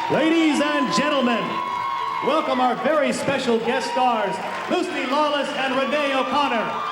Ladies and gentlemen, welcome our very special guest stars, Lucy Lawless and Renee O'Connor.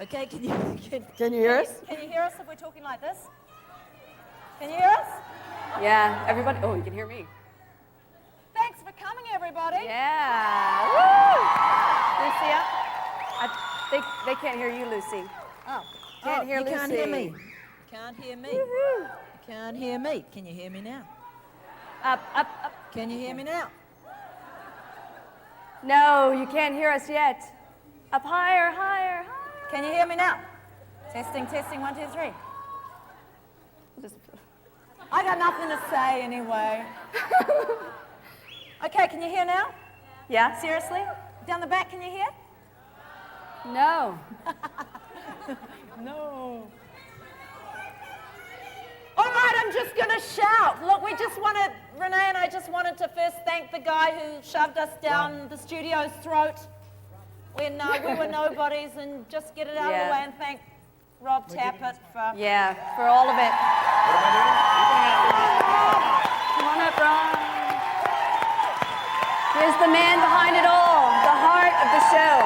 Okay, can you hear us? Can you hear us if we're talking like this? Can you hear us? Yeah, everybody. Oh, you can hear me. Thanks for coming, everybody. Yeah. Woo! Lucy, they can't hear you, Lucy. Oh, Can't hear you Lucy. can't hear me. Can't hear me. Woo-hoo. Can't hear me. Can you hear me now? Up, up, up. Can you hear me now? No, you can't hear us yet. Up higher, higher, higher. Can you hear me now? Testing, testing, 1, 2, 3. I got nothing to say anyway. Okay, can you hear now? Yeah? Seriously? Down the back, can you hear? No. No. All right, I'm just going to shout. Look, Renee and I just wanted to first thank the guy who shoved us down the studio's throat when we were nobodies, and just get it out of the way and thank Rob Tappert for... Yeah, for all of it. Come on up, Rob. Here's the man behind it all, the heart of the show.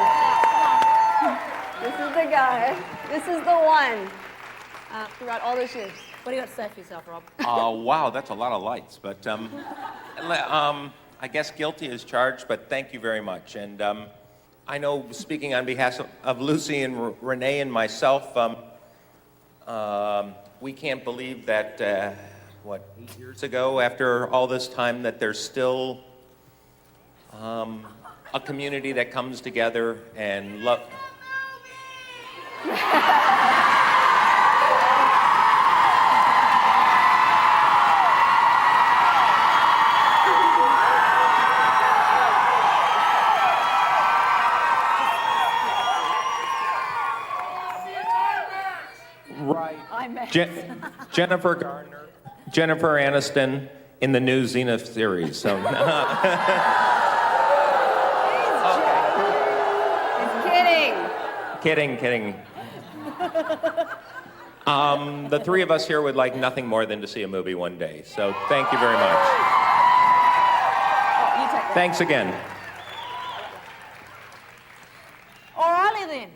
This is the guy. This is the one throughout all those years. What do you got to say for yourself, Rob? Wow, that's a lot of lights, but I guess guilty as charged, but thank you very much. And I know, speaking on behalf of Lucy and Renee and myself, we can't believe that, 8 years ago, after all this time, that there's still a community that comes together and love. Right. Jennifer Garner, Jennifer Aniston in the new Xena series. So. He's kidding. The three of us here would like nothing more than to see a movie one day. So thank you very much. Thanks again. Alrighty then.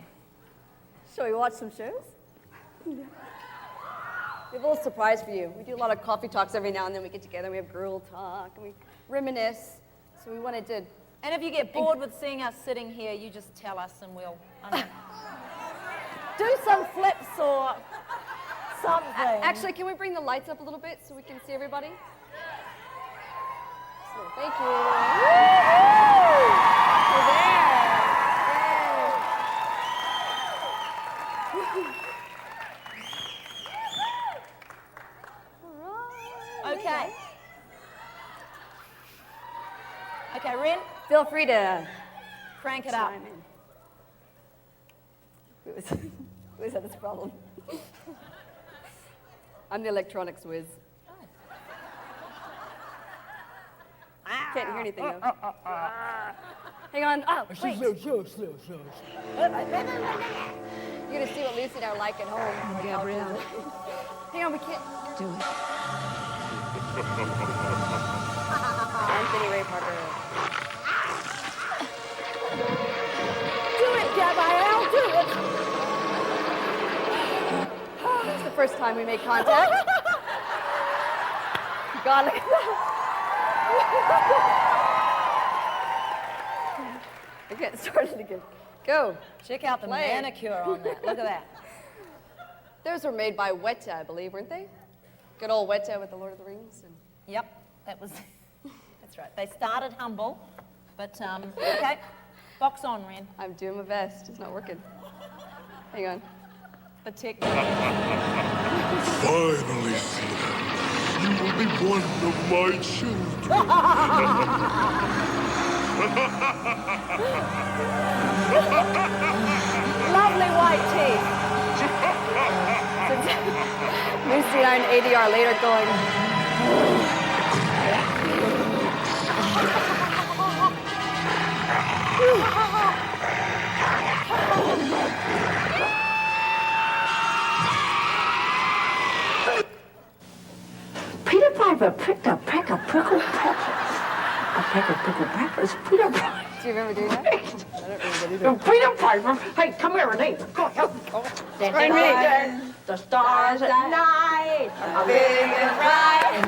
Shall we watch some shows? We have a little surprise for you. We do a lot of coffee talks every now and then. We get together, we have girl talk, and we reminisce. So we wanted to... And if you get bored with seeing us sitting here, you just tell us and we'll do some flips or something. Actually, can we bring the lights up a little bit so we can see everybody? So, thank you. Woo-hoo! You're there. Okay. Okay, Ren, Feel free to crank it up. chime in. Who has had this problem? I'm the electronics whiz. Can't hear anything though. Hang on. Oh, wait. You're gonna see what Lucy and I are like at home. Gabrielle. Hang on, we can't. Do it. Anthony Ray Parker. Do it, Gabrielle, do it. It's the first time we made contact. God, look at that. I can't start it again. Go. Check out the Play it. manicure on that. Look at that. Those were made by Weta, I believe, weren't they? Good old Weta with the Lord of the Rings. And... Yep, that was, that's right. They started humble, but okay. Box on, Ren. I'm doing my best. It's not working. Hang on. The technique. Finally, Xena, you will be one of my children. Lovely white teeth. Lucy and I in ADR later going, Peter Piper pricked a peck of prickle peppers. A peck of prickle peppers. Peter Piper. do you remember doing that? I don't remember either. Peter Piper. Hey, come here, Renee. Go help. The stars at night are big and bright.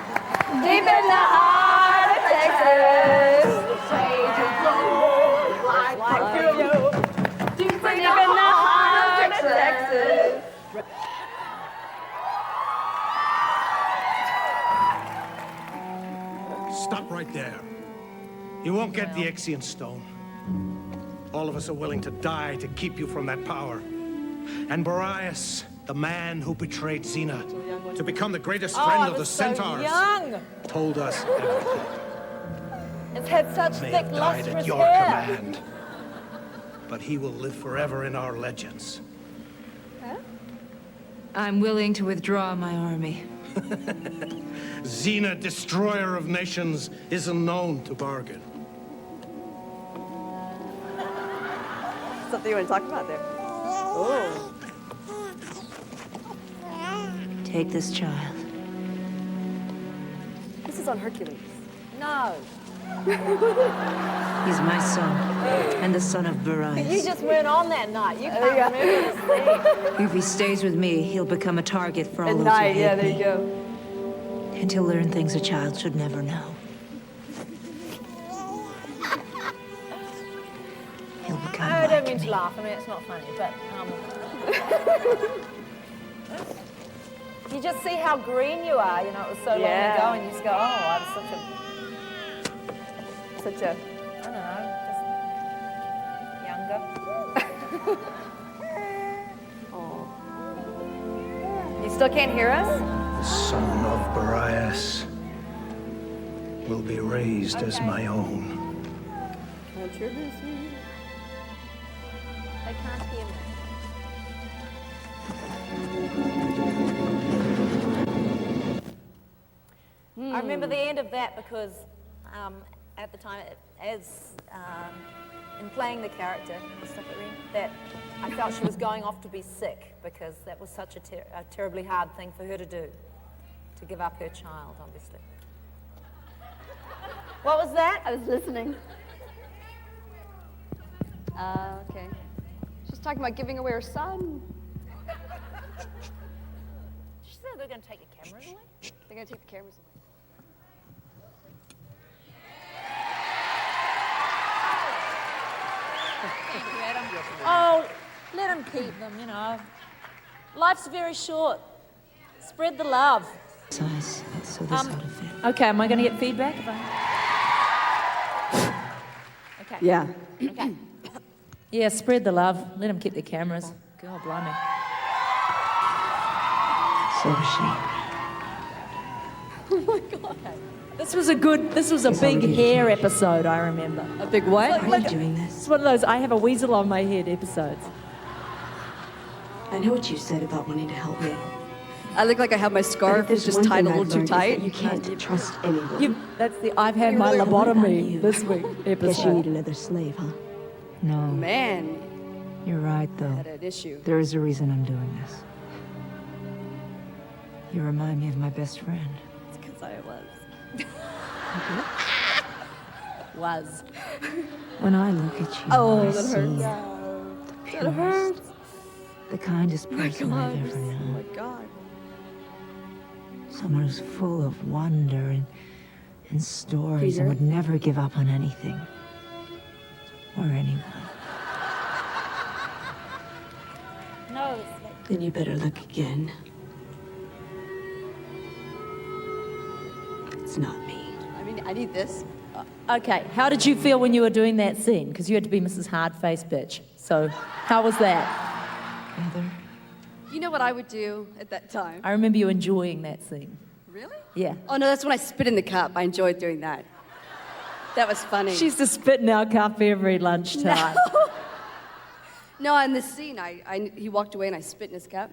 Deep in the heart of Texas. Sages blow like perfume. Deep in the heart of Texas. Stop right there. You won't get the Exian stone. All of us are willing to die to keep you from that power. And Boreas, the man who betrayed Xena to become the greatest friend of the Centaurs, young. told us everything. It's had such May thick, have died lustrous at your hair. command. But he will live forever in our legends. I'm willing to withdraw my army. Xena, destroyer of nations, isn't known to bargain. Something you want to talk about there? Oh. Take this child. This is on Hercules. No. He's my son, and the son of You Boreas. just weren't on that night. You can't remember this thing. If he stays with me, he'll become a target for all At those night, who yeah, hate there you me. go. And he'll learn things a child should never know. He'll become I don't like mean me. to laugh. I mean, it's not funny, but you just see how green you are. You know, it was so long Yeah. ago, and you just go, oh, I was Such a... I don't know, just younger. You still can't hear us? The son of Boreas will be raised as my own. Controversy. They can't hear me. I remember the end of that because at the time, in playing the character, that I felt she was going off to be sick because that was such a terribly hard thing for her to do, to give up her child, obviously. What was that? I was listening. Okay. She's talking about giving away her son. She said they're going to take your cameras away? They're going to take the cameras away. Oh, let them keep them, you know. Life's very short. Spread the love. Size, so this ought to fit. Okay, am I going to get feedback? Okay. Yeah. Okay. Yeah, spread the love. Let them keep their cameras. God, blimey. So is she. This was a big hair episode, I remember. A big what? Why are you doing this? It's one of those I have a weasel on my head episodes. I know what you said about wanting to help me. I look like I have my scarf There's just one tied a thing little I've too learned is that tight. You can't trust anyone. I've had my What about lobotomy you? this week Guess you episode. need another slave, huh? No, Man, you're right, I though. had an issue. There is a reason I'm doing this. You remind me of my best friend. It's because I was. Was. When I look at you, Oh, I that see hurts. the purest, the kindest person I've ever Oh my known. God. Someone who's full of wonder and stories Peter? and would never give up on anything or anyone. No, Then you better look again. It's not me. I mean, I need this. okay, how did you feel when you were doing that scene? Because you had to be Mrs. Hardface Bitch. So, how was that? together. You know what I would do at that time? I remember you enjoying that scene. Really? Yeah. Oh no, that's when I spit in the cup. I enjoyed doing that. That was funny. She used to spit in our cup every lunchtime. No, in this scene, he walked away and I spit in his cup.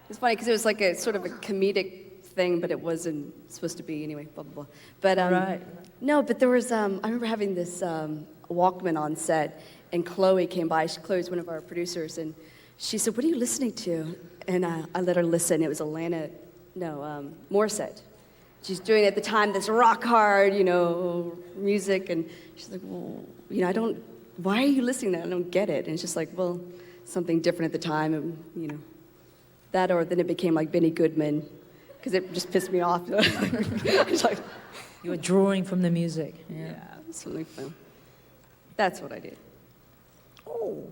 It's funny because it was like a sort of a comedic thing, but it wasn't supposed to be anyway. Blah blah blah. But Right. no, but there was. I remember having this Walkman on set, and Chloe came by. Chloe's one of our producers, and she said, "What are you listening to?" And I let her listen. It was Morissette. She's doing at the time this rock hard, music, and she's like, "Well, why are you listening to that? I don't get it." And it's just like, well, something different at the time, and that, or then it became like Benny Goodman, because it just pissed me off. It's like, You were drawing from the music. yeah, something fun. That's what I did. Oh,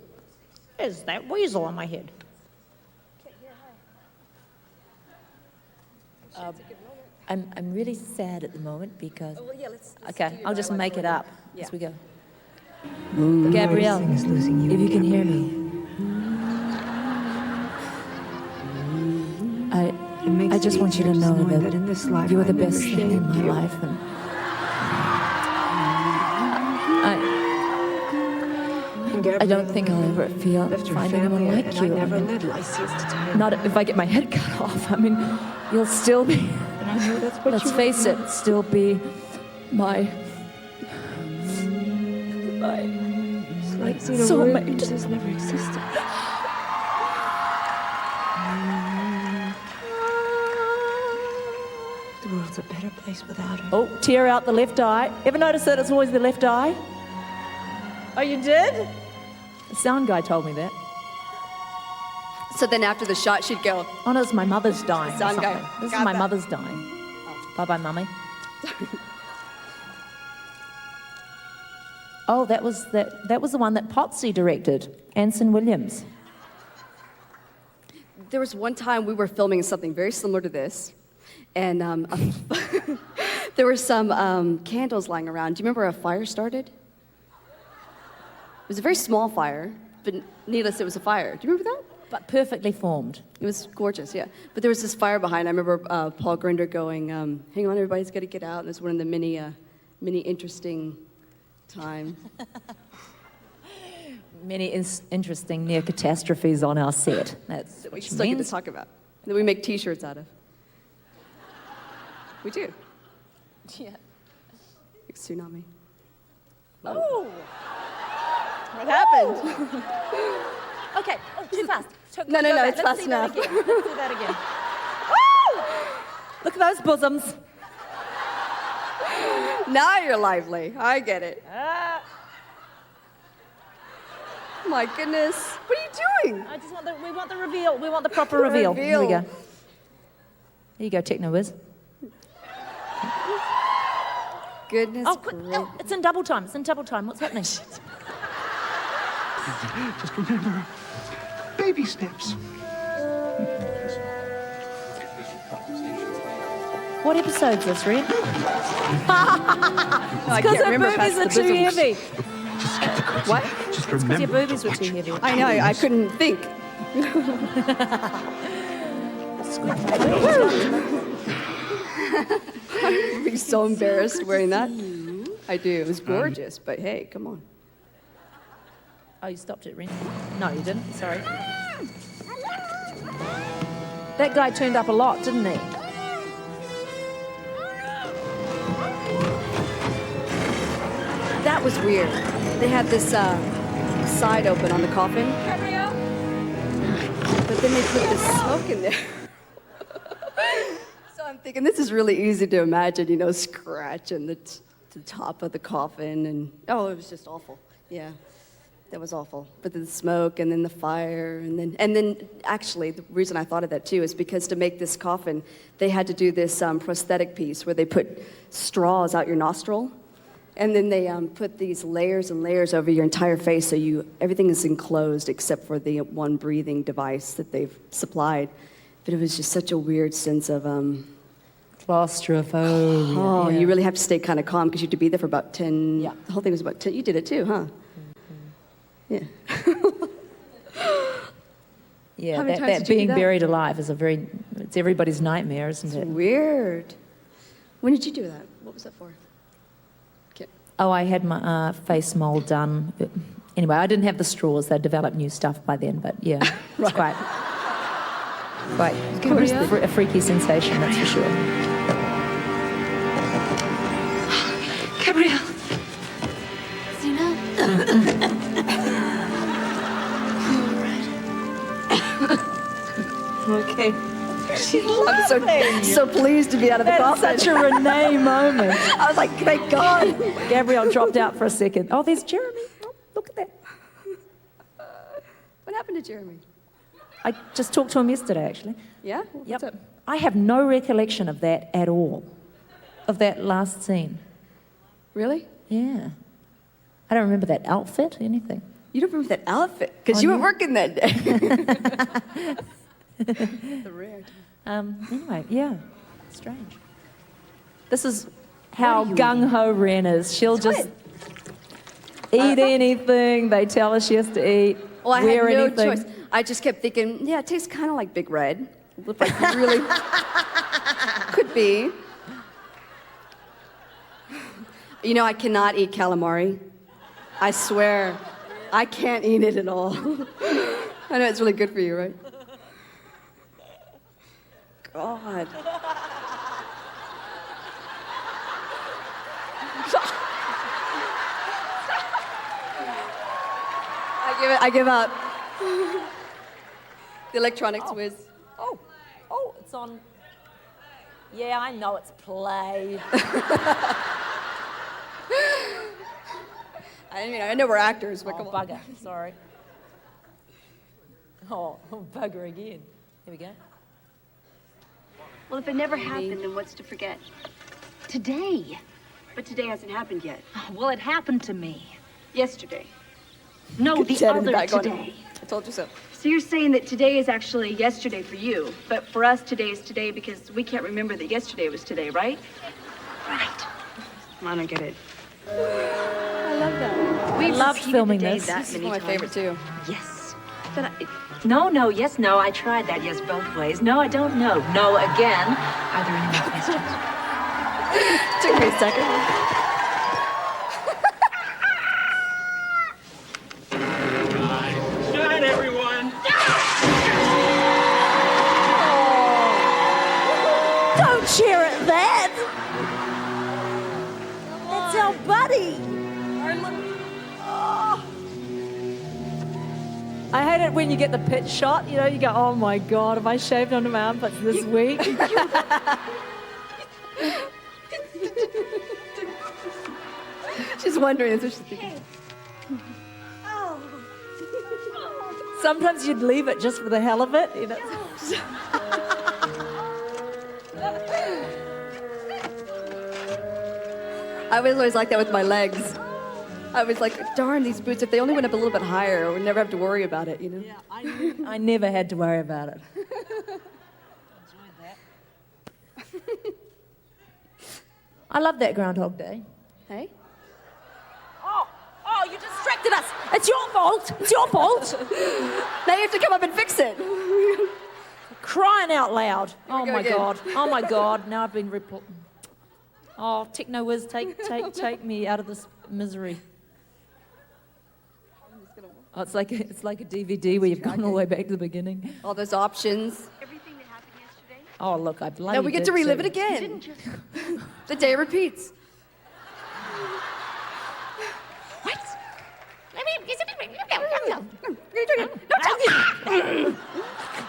there's that weasel on my head. I'm really sad at the moment because... Well, yeah, let's Okay, I'll just make it up Yeah. as we go. Gabrielle, if you can hear me. I just want you to know that you are the best thing in my life. And I don't think I'll ever find anyone like you. Not if I get my head cut off. I mean, you'll still be, let's face it, still be my soulmate. Has never existed. The world's a better place without her. Oh, tear out the left eye. Ever notice that it's always the left eye? Oh, you did? The sound guy told me that. So then after the shot, she'd go, Oh no, it's my mother's dying. or Sound guy. something. This is Got my that. mother's dying. Bye-bye, mummy. Oh, that was the one that Potsy directed, Anson Williams. there was one time we were filming something very similar to this, and there were some candles lying around. Do you remember a fire started? It was a very small fire, but needless, it was a fire. Do you remember that? But perfectly formed. It was gorgeous, yeah. But there was this fire behind. I remember Paul Grinder going, hang on, everybody's got to get out. And it was one of the many interesting times. Many interesting near catastrophes on our set. That's We what still get to means. talk about. That we make T-shirts out of. We do. Yeah. Like tsunami. Oh. What happened? Okay. Oh, too fast. No, it's Let's fast see enough. That again. Let's do that again. Look at those bosoms. Now you're lively. I get it. My goodness. What are you doing? I just want we want the reveal. We want the proper reveal. Here we go. Here you go, Techno Whiz. Goodness Oh, quick. gracious. Oh, it's in double time. It's in double time. What's happening? Just remember, baby steps. What episode's this, Ren? No, I Because can't her remember boobies are past the too bosoms. heavy. What? Just Because remember. your boobies were too heavy. I know, I couldn't think. I'd be so embarrassed wearing that. I do. It was gorgeous, but hey, come on. Oh, you stopped it, Ren? No, you didn't. Sorry. That guy turned up a lot, didn't he? That was weird. They had this side open on the coffin. But then they put the smoke in there. So I'm thinking, this is really easy to imagine, scratching the top of the coffin. And oh, it was just awful. Yeah, that was awful. But then the smoke and then the fire. And then actually, the reason I thought of that too is because to make this coffin, they had to do this prosthetic piece where they put straws out your nostril. And then they put these layers and layers over your entire face so everything is enclosed except for the one breathing device that they've supplied. But it was just such a weird sense of, Claustrophobia. oh, yeah. you really have to stay kind of calm because you had to be there for about 10, Yeah. the whole thing was about 10, you did it too, huh? Yeah. Yeah, How many times that did you do being that? buried alive is it's everybody's nightmare, isn't it? Weird. When did you do that? What was that for? Okay. Oh, I had my face mold done. Anyway, I didn't have the straws. They developed new stuff by then, but yeah, it's quite a freaky sensation, that's for sure. Gabrielle. Okay. I'm so pleased to be out of the That's coffin. such a Renee moment. I was like, thank God. Gabrielle dropped out for a second. Oh, there's Jeremy. Oh, look at that. What happened to Jeremy? I just talked to him yesterday, actually. Yeah? What's up? I have no recollection of that at all, of that last scene. Really? Yeah. I don't remember that outfit, anything. You don't remember that outfit? Because you were working that day. The rare. Anyway, yeah. Strange. This is how gung-ho Ren is. She'll just eat anything they tell her she has to eat. Well, I wear had no anything. choice. I just kept thinking, yeah, it tastes kind of like Big Red. It looked like really could be. You know, I cannot eat calamari. I swear, I can't eat it at all. I know it's really good for you, right? God. I give up. The electronics whiz. Oh, it's on. Yeah, I know it's play. I know we're actors, but come on. Bugger, sorry. Oh, bugger again. Here we go. Well, if it never happened, then what's to forget? Today. But today hasn't happened yet. Well, it happened to me. Yesterday. No, the Ted in the other back on today. I told you so. So you're saying that today is actually yesterday for you, but for us today is today because we can't remember that yesterday was today, right? Right. I don't get it. I love that. We've loved repeated filming the day this. that This is many one of my times. favorite too. Yes. But No, yes, no. I tried that. Yes, both ways. No, I don't know. No, again. Are there any more questions? Took me a second. Good night, everyone. Don't cheer at that! That's our buddy! I hate it when you get the pitch shot, you know, you go, oh my God, have I shaved under my armpits this week? She's wondering, that's what she's thinking. Sometimes you'd leave it just for the hell of it, you know. I was always like that with my legs. I was like, darn, these boots, if they only went up a little bit higher, I would never have to worry about it, you know? Yeah, I never had to worry about it. I love that Groundhog Day. Hey? Oh, you distracted us. It's your fault. It's your fault. Now you have to come up and fix it. Crying out loud. Oh go my again. God. Oh my God. Now I've been Oh, Techno Whiz, take me out of this misery. Oh, it's like a DVD where you've gone all the way back to the beginning. All those options. everything that happened yesterday? Oh, look, I bloody Now we get to did relive too. it again. The day repeats.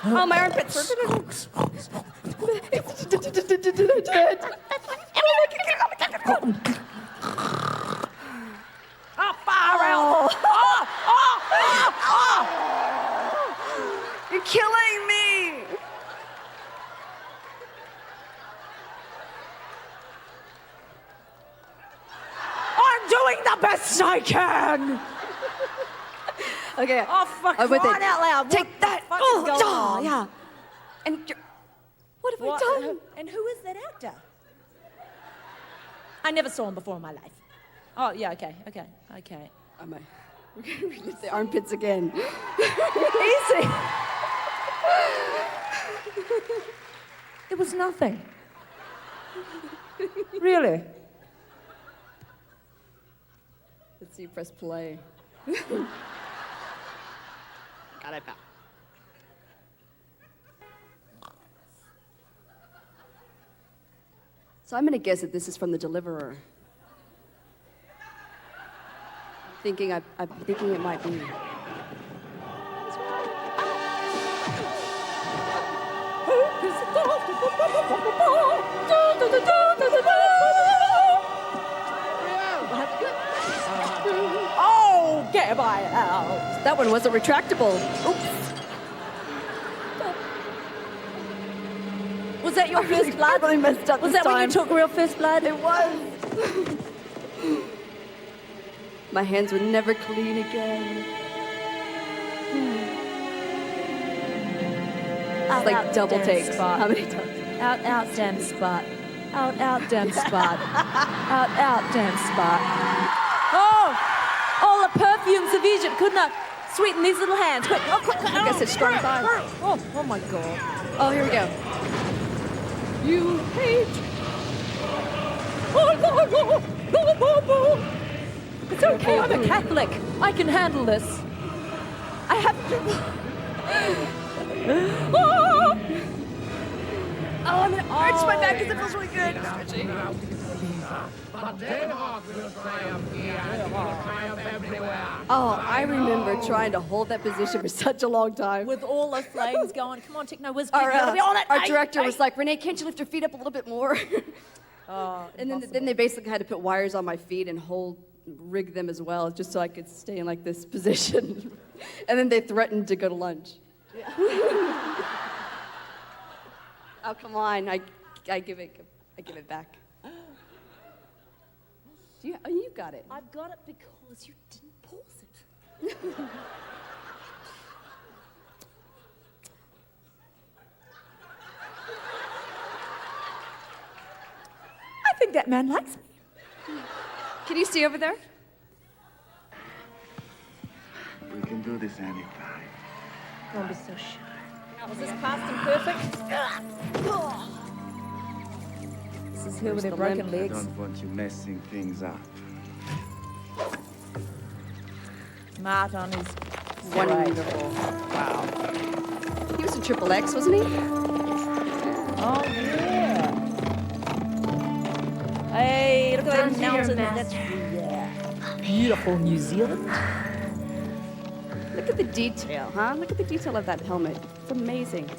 Oh, my armpits. Oh, far out. You're killing me. I'm doing the best I can. Okay. Oh, fuck, I'm with crying it. out loud. Take What that. the fuck is going Oh, on? yeah. And what have I done? And who is that actor? I never saw him before in my life. Oh, yeah, okay. Am I? We're gonna relive the armpits again. Easy. It was nothing. Really? Let's see, press play. Got it back. So I'm gonna guess that this is from the deliverer. I'm thinking it might be. Oh, get my out. That one wasn't retractable. Oops. Was that your first blood? I really messed up Was this that when time. you took real first blood? It was. My hands were never clean again. It's like double takes. Spot. How many times? Out, damn spot. Out, damn spot. Out, damn spot. Oh, all the perfumes of Egypt could not sweeten these little hands. Quick, quick. I guess it's strong thighs. Oh my God. Oh, here we go. You hate. It's okay, I'm a Catholic. I can handle this. I have to. Oh, I'm gonna arch my back because it feels really good. Oh, I remember trying to hold that position for such a long time. With all the flames going, come on, Techno Whiz, Our our director was like, Renee, can't you lift your feet up a little bit more? Oh, and then they basically had to put wires on my feet and rig them as well, just so I could stay in like this position. And then they threatened to go to lunch. Yeah. Oh, come on, I give it back. You got it. I've got it because you didn't pause it. I think that man likes me. Can you see over there? We can do this anytime. Don't be so sure. Was this past and perfect? This is here with their broken I legs. don't want you messing things up. Martin is Wonderful. Wow. He was in Triple X, wasn't he? Oh, yeah. Hey, look at those mountains. That's beautiful New Zealand. Look at the detail, huh? Look at the detail of that helmet. It's amazing.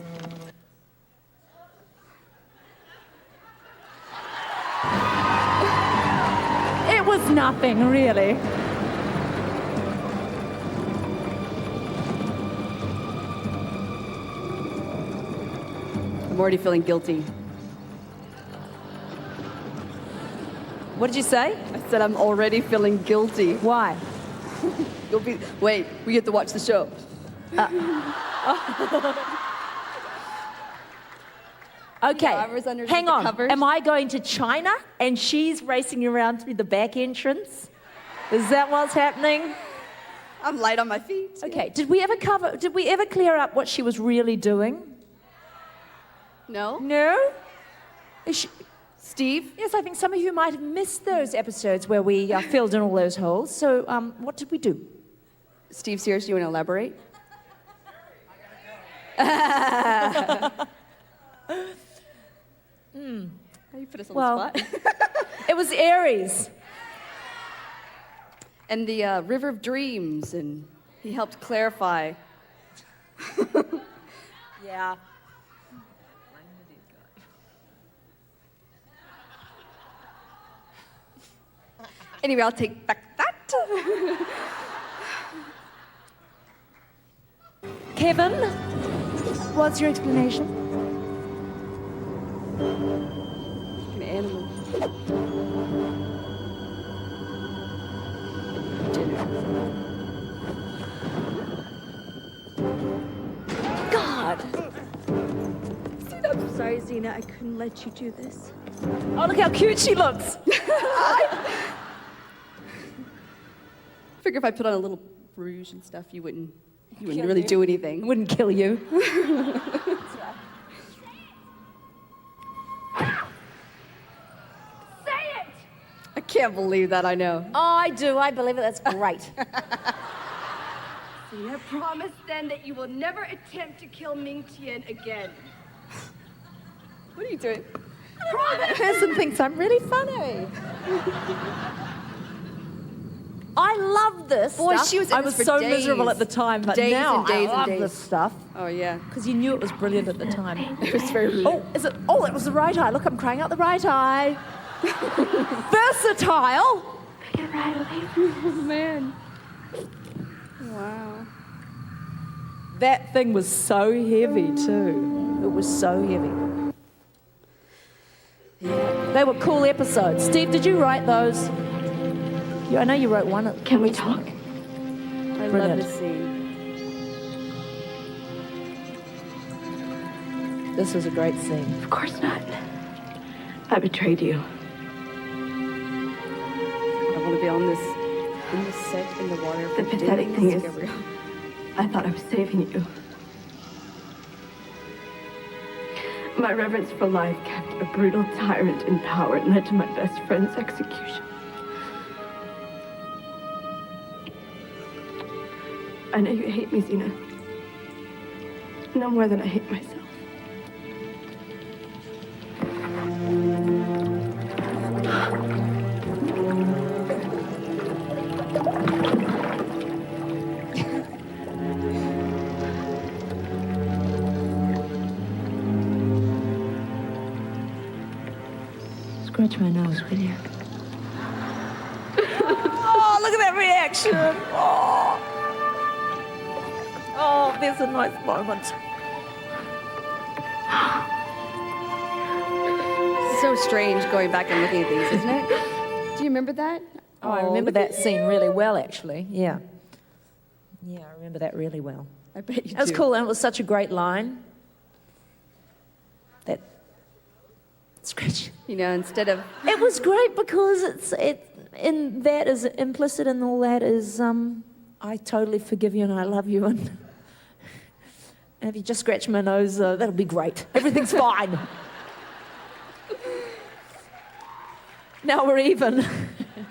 It was nothing, really. I'm already feeling guilty. What did you say? I said I'm already feeling guilty. Why? Wait, we get to watch the show. Okay, Yeah, I was underneath hang the on. covers. Am I going to China and she's racing around through the back entrance? Is that what's happening? I'm light on my feet. Okay, did we ever clear up what she was really doing? No? No? Is she, Steve? yes, I think some of you might have missed those episodes where we filled in all those holes. So what did we do? Steve, seriously, you want to elaborate? You put us on Well, the spot. It was Aries. And the River of Dreams, and he helped clarify. Yeah. Anyway, I'll take back that. Kevin, what's your explanation? An animal. God. I'm sorry, Xena. I couldn't let you do this. Oh, look how cute she looks. Figure if I put on a little rouge and stuff, you wouldn't You wouldn't really do anything. Wouldn't kill you. I can't believe that, I know. Oh, I do. I believe it. That's great. So you have promised then that you will never attempt to kill Ming Tian again. What are you doing? The person thinks I'm really funny. I love this Boy, stuff. she was in I this was for so days. miserable at the time, but Days now and days I love and days. this stuff. Oh, yeah. Because you knew it was brilliant at the time. It was very Oh, is it? Oh, it was the right eye. Look, I'm crying out the right eye. Versatile. You're right, Olivia. Oh, man. Wow. That thing was so heavy, too. It was so heavy. Yeah. They were cool episodes. Steve, did you write those? I know you wrote one. Can we talk? I love Brilliant. this scene. This was a great scene. Of course not. I betrayed you. I want to be on this, in this set, in the water. The pathetic thing is, I thought I was saving you. My reverence for life kept a brutal tyrant in power and led to my best friend's execution. I know you hate me, Xena. No more than I hate myself. Scratch my nose, will you? Oh, look at that reaction. Oh, there's a nice moment. So strange going back and looking at these, isn't it? Do you remember that? Oh, I remember that scene really well, actually. Yeah. Yeah, I remember that really well. I bet you do. That was cool, and it was such a great line. That scratch. You know, instead of... It was great because in that is implicit in all that is, I totally forgive you and I love you, and if you just scratch my nose, that'll be great. Everything's fine. Now we're even.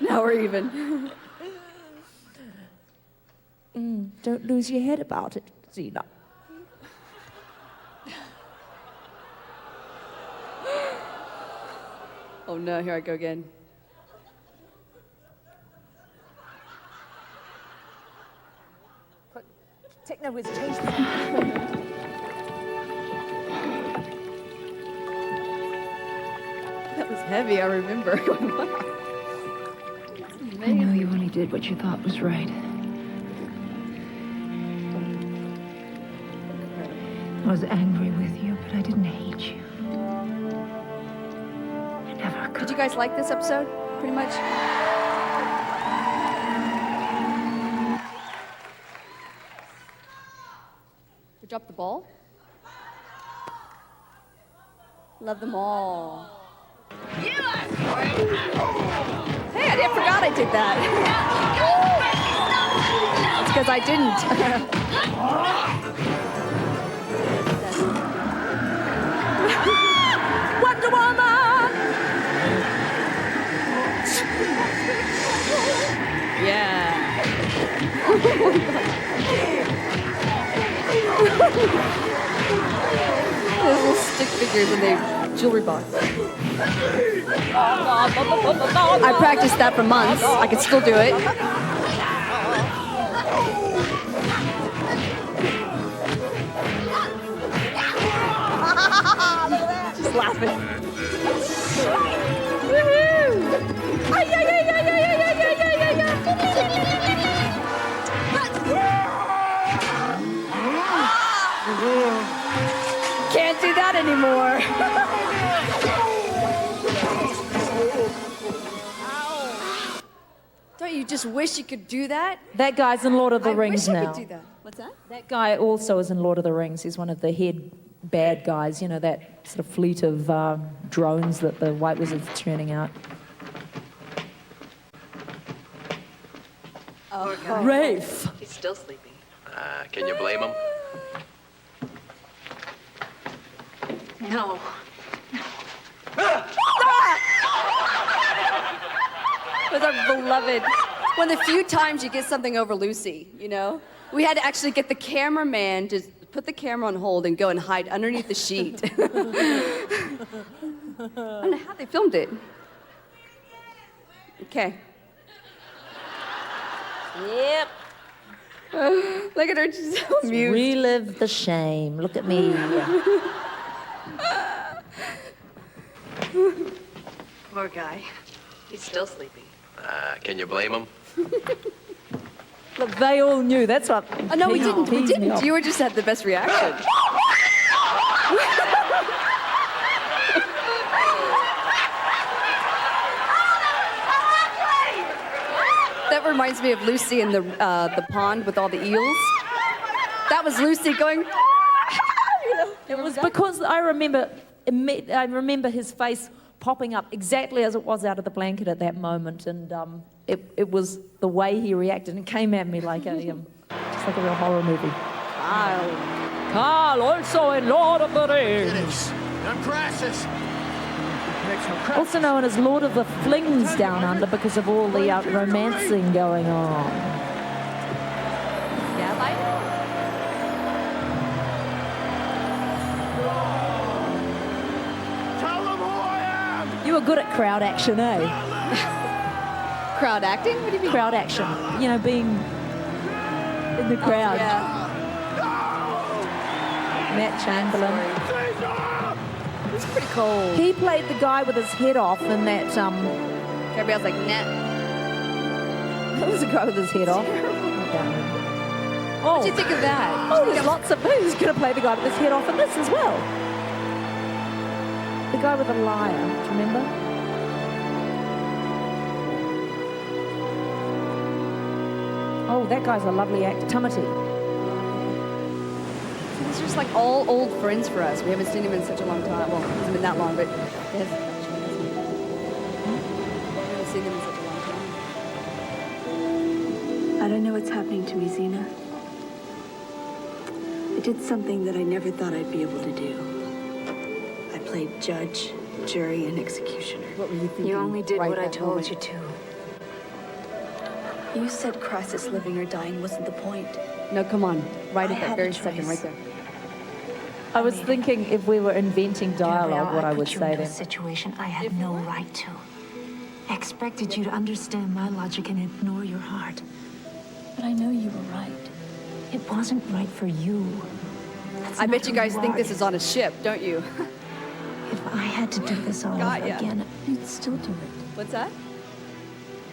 Now we're even. Don't lose your head about it, Xena. Oh no, here I go again. Techno was changed. That was heavy, I remember. I know you only did what you thought was right. I was angry with you, but I didn't hate you. I never could. Did you guys like this episode, pretty much? We dropped the ball? Love them all. Hey, I forgot I did that. It's because I didn't. Wonder Woman! Yeah. Those little stick figures in the jewelry box. I practiced that for months. I could still do it. Just laughing. Can't do that anymore. Don't you just wish you could do that? That guy's in Lord of the I Rings wish I now. could do that. What's that? That guy also is in Lord of the Rings. He's one of the head bad guys, you know, that sort of fleet of drones that the White Wizard's turning out. Oh, God. Rafe! He's still sleeping. Can you blame him? No. With our beloved. One of the few times you get something over Lucy, you know? We had to actually get the cameraman to put the camera on hold and go and hide underneath the sheet. I don't know how they filmed it. Okay. Yep. Look at her, she's so amused. Relive the shame. Look at me. Poor guy. He's still sleeping. Can you blame him? Look, they all knew. That's what. Oh, no, we didn't. We pees me didn't. off. You were just had the best reaction. That reminds me of Lucy in the pond with all the eels. That was Lucy going. It was because I remember his face popping up exactly as it was out of the blanket at that moment, and it was the way he reacted, and came at me like a just like a real horror movie. Carl, also in Lord of the Rings. I'm Crassus. Also known as Lord of the Flings Down Under because of all the romancing going on. Yeah, like. Tell them who I am! You were good at crowd action, eh? Crowd acting? What do you mean? Crowd action. You know, being in the crowd. Yeah. Matt Chamberlain. It's pretty cold. He played the guy with his head off in that. Everybody else like, nah. That was the guy with his head off. What did you think of that? Oh, there's lots of who's going to play the guy with his head off in this as well. The guy with the lyre. Do you remember? Oh, that guy's a lovely actor. Tumity. He's just like all old friends for us. We haven't seen him in such a long time. Well, it hasn't been that long, but yes. We haven't seen him in such a long time. I don't know what's happening to me, Xena. I did something that I never thought I'd be able to do. I played judge, jury, and executioner. What were you thinking? You only did right what I that told moment? you to. You said Crassus living or dying wasn't the point. No, come on. Right I at that had very a second, choice. right there. I was thinking if we were inventing dialogue, what I would say to a then. situation I had no right to. I expected you to understand my logic and ignore your heart. But I know you were right. It wasn't right for you. That's I not bet you who guys think are. this is on a ship, don't you? If I had to do this all Got over ya. again, I'd still do it. What's that?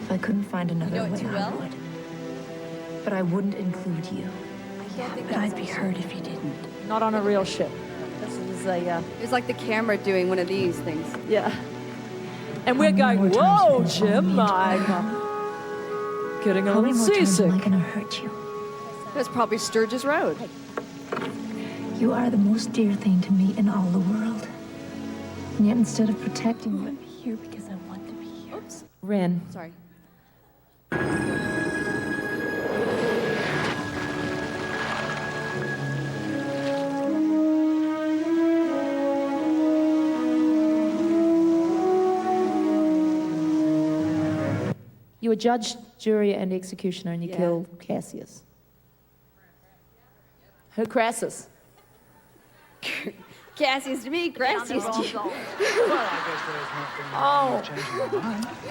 If I couldn't find another know it way, too I well? would. But I wouldn't include you. But I'd be hurt if you didn't. Not on a real ship. This is a. It was like the camera doing one of these things. Yeah. And we're going, whoa, Jim, I'm getting a How many little more times am I seasick. gonna hurt you? That's probably Sturgis Road. You are the most dear thing to me in all the world. And yet instead of protecting you, I'm here because I want to be here. Oops. Ren. Sorry. You were judge, jury, and executioner, and you killed Cassius. Who, Crassus? Cassius to me, Cassius to you.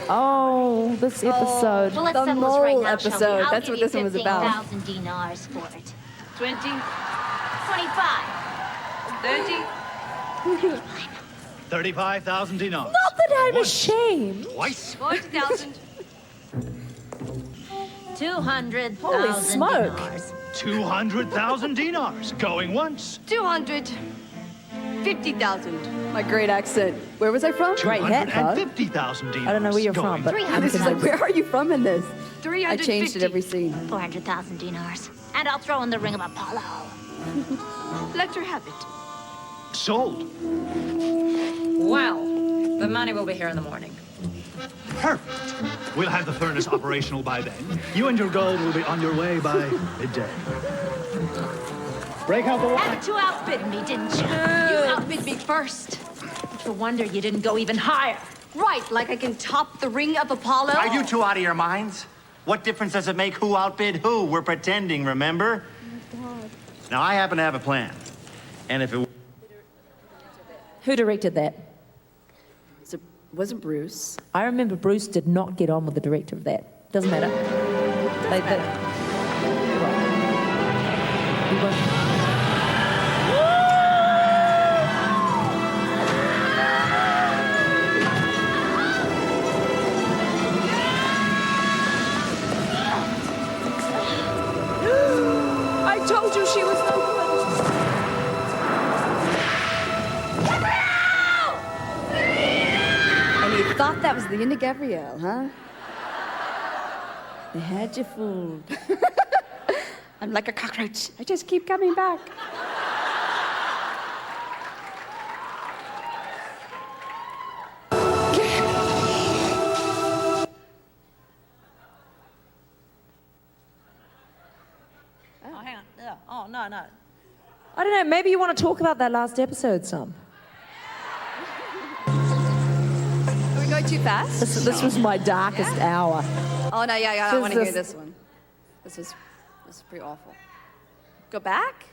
Oh, this episode. Well, let's The settle this right mole now, shall we? episode. I'll That's give what you this one was about. 15,000 dinars for it. 20, 25. 30, 35,000 dinars. Not that I'm ashamed. Twice. 40,000. 200,000 Holy smoke. dinars. 200,000 dinars. Going once. 250,000. My great accent. Where was I from? Great hat, though. 250,000 dinars. I don't know where you're Going from, but I was just like, where are you from in this? 350. I changed it every scene. 400,000 dinars. And I'll throw in the ring of Apollo. Let her have it. Sold. Well, the money will be here in the morning. Perfect. We'll have the furnace operational by then. You and your gold will be on your way by midday. Break out the wine. Haven't you outbid me, didn't you? You outbid me first. It's a wonder you didn't go even higher. Right, like I can top the ring of Apollo? Are you two out of your minds? What difference does it make who outbid who? We're pretending, remember? Oh, God. Now, I happen to have a plan. And if it... Who directed that? It wasn't Bruce. I remember Bruce did not get on with the director of that. Doesn't matter. I told you she was the woman. And you thought that was the end of Gabrielle, huh? They had you fooled. I'm like a cockroach. I just keep coming back. Oh, hang on. Oh, no. I don't know, maybe you want to talk about that last episode some. Are we going too fast? This was my darkest hour. Oh, no, yeah, I want to hear this one. This is pretty awful. Go back?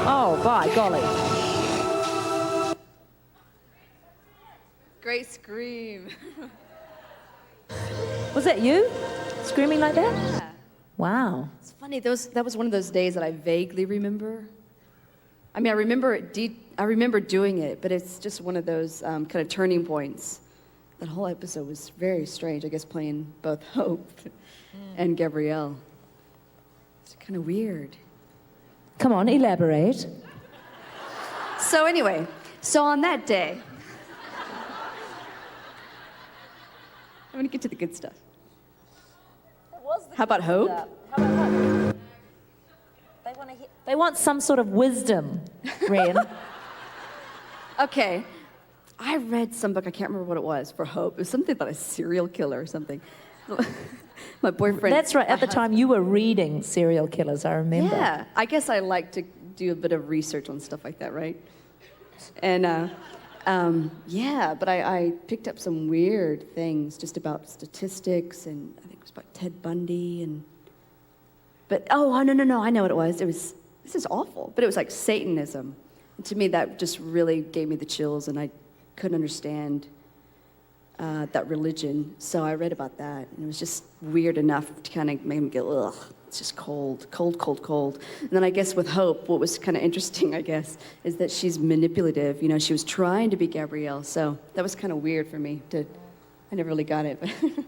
Oh, by golly. Great scream. Was that you? Screaming like that? Yeah. Wow. It's funny, that was one of those days that I vaguely remember. I mean, I remember doing it, but it's just one of those kind of turning points. That whole episode was very strange, I guess, playing both Hope and Gabrielle. It's kind of weird. Come on, elaborate. So anyway, on that day, I'm gonna get to the good stuff. How about Hope? They want some sort of wisdom, Ren. Okay, I read some book, I can't remember what it was, for Hope. It was something about a serial killer or something. My boyfriend... That's right, at the time you were reading serial killers, I remember. Yeah, I guess I like to do a bit of research on stuff like that, right? And, yeah, but I picked up some weird things just about statistics, and I think it was about Ted Bundy, and... But, oh, no, I know what it was. This is awful, but it was like Satanism. And to me, that just really gave me the chills, and I couldn't understand that religion. So I read about that, and it was just weird enough to kind of make me go, ugh, it's just cold. And then I guess with Hope, what was kind of interesting, I guess, is that she's manipulative. You know, she was trying to be Gabrielle, so that was kind of weird for me I never really got it, but it